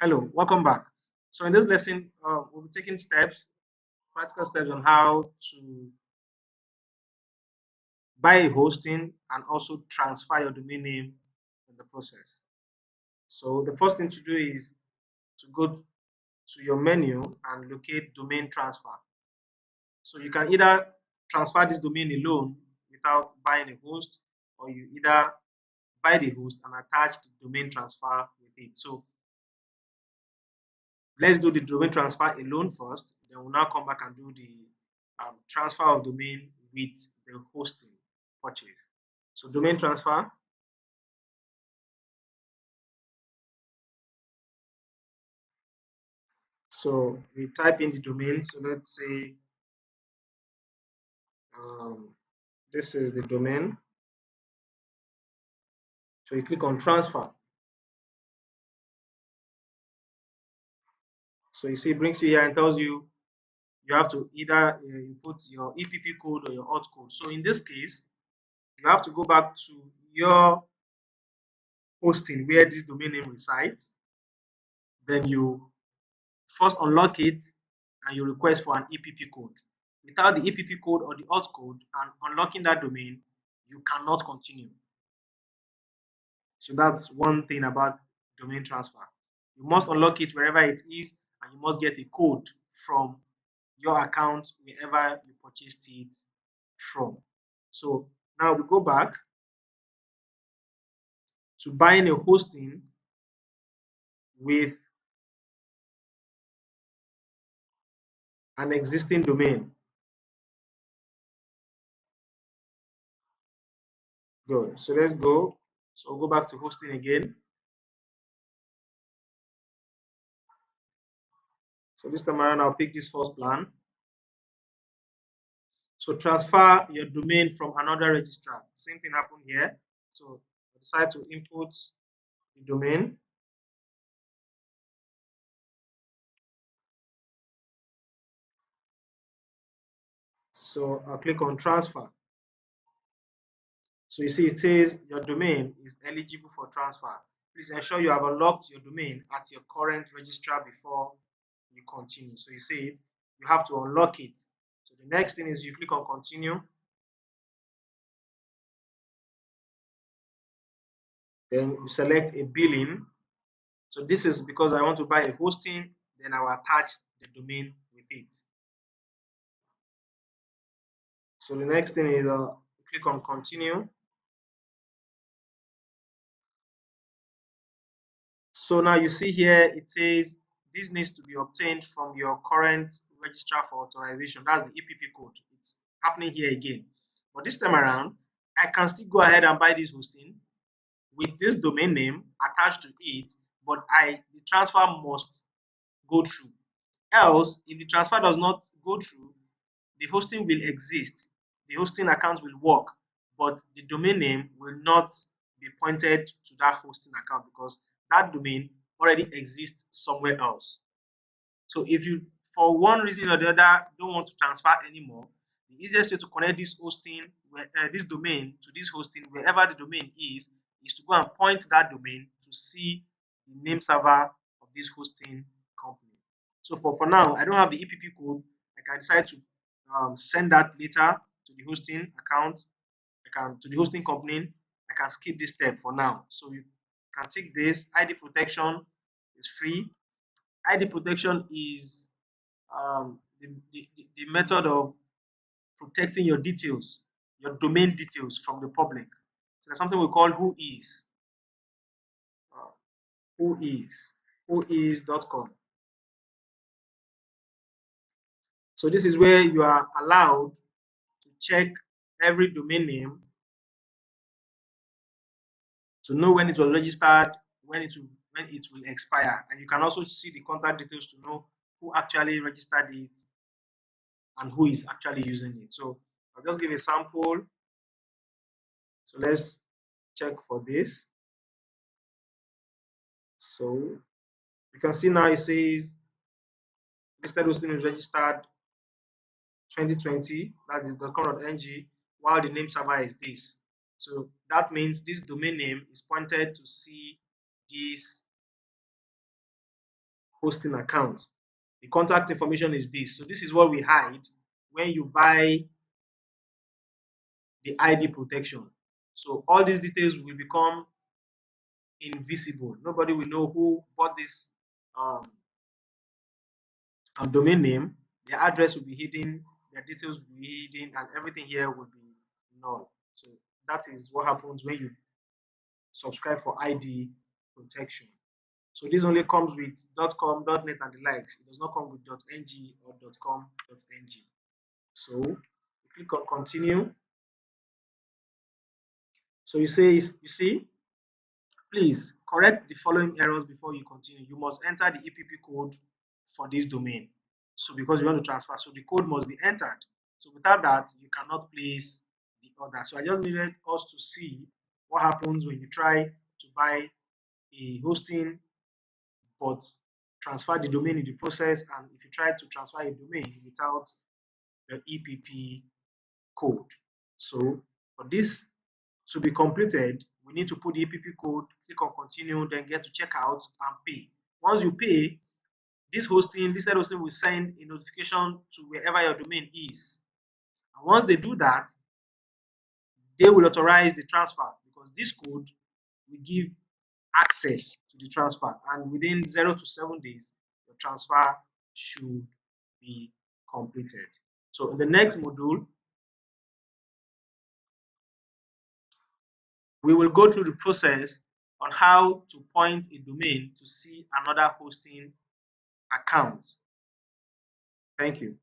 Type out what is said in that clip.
Hello, welcome back. So in this lesson, we'll be taking practical steps on how to buy a hosting and also transfer your domain name in the process. So the first thing to do is to go to your menu and locate domain transfer. So you can either transfer this domain alone without buying a host, or you either buy the host and attach the domain transfer with it. So let's do the domain transfer alone first, then we'll now come back and do the transfer of domain with the hosting purchase. So domain transfer. So we type in the domain. So let's say um, this is the domain. So you click on transfer. So you see it brings you here and tells you you have to either input your EPP code or your auth code. So in this case, you have to go back to your hosting where this domain name resides. Then you first unlock it and you request for an EPP code. Without the EPP code or the auth code and unlocking that domain, you cannot continue. So that's one thing about domain transfer. You must unlock it wherever it is, and you must get a code from your account wherever you purchased it from. So now we go back to buying a hosting with an existing domain. Good. So let's go. So we'll go back to hosting again. So this time around, I'll pick this first plan. So transfer your domain from another registrar. Same thing happened here. So I decide to input the domain. So I'll click on transfer. So you see it says your domain is eligible for transfer. Please ensure you have unlocked your domain at your current registrar before you continue. So you see it, you have to unlock it. So the next thing is you click on continue. Then you select a billing. So this is because I want to buy a hosting, then I will attach the domain with it. So the next thing is click on continue. So now you see here it says this needs to be obtained from your current registrar for authorization. That's the EPP code. It's happening here again. But this time around, I can still go ahead and buy this hosting with this domain name attached to it, but the transfer must go through. Else, if the transfer does not go through, the hosting will exist, the hosting account will work, but the domain name will not be pointed to that hosting account because that domain already exists somewhere else. So if you, for one reason or the other, don't want to transfer anymore, the easiest way to connect this this domain to this hosting, wherever the domain is to go and point that domain to see the name server of this hosting company. So for now, I don't have the EPP code. I can decide to send that later to the hosting account. I can to the hosting company. I can skip this step for now. So you can take this. ID protection is free. ID protection is the method of protecting your details, your domain details from the public. So there's something we call uh, who is, whois.com. So this is where you are allowed to check every domain name to know when it was registered, when it will expire, and you can also see the contact details to know who actually registered it and who is actually using it. So I'll just give a sample. So let's check for this. So you can see now it says listed hosting is registered 2020, that is .com.ng, while the name server is this. So that means this domain name is pointed to see this hosting account. The contact information is this. So this is what we hide when you buy the ID protection. So all these details will become invisible. Nobody will know who bought this um, domain name. Their address will be hidden, their details will be hidden, and everything here will be null. So that is what happens when you subscribe for ID protection. So this only comes with .com, .net, and the likes. It does not come with .ng or .com.ng. So you click on continue. So you see, please correct the following errors before you continue. You must enter the EPP code for this domain. So because you want to transfer, so the code must be entered. So without that, you cannot place the order. So I just needed us to see what happens when you try to buy a hosting but transfer the domain in the process, and if you try to transfer a domain without the EPP code. So for this to be completed, we need to put the EPP code, click on continue, then get to checkout and pay. Once you pay, this said hosting will send a notification to wherever your domain is. And once they do that, they will authorize the transfer because this code will give access to the transfer, and within 0 to 7 days, your transfer should be completed. So in the next module, we will go through the process on how to point a domain to see another hosting account. Thank you.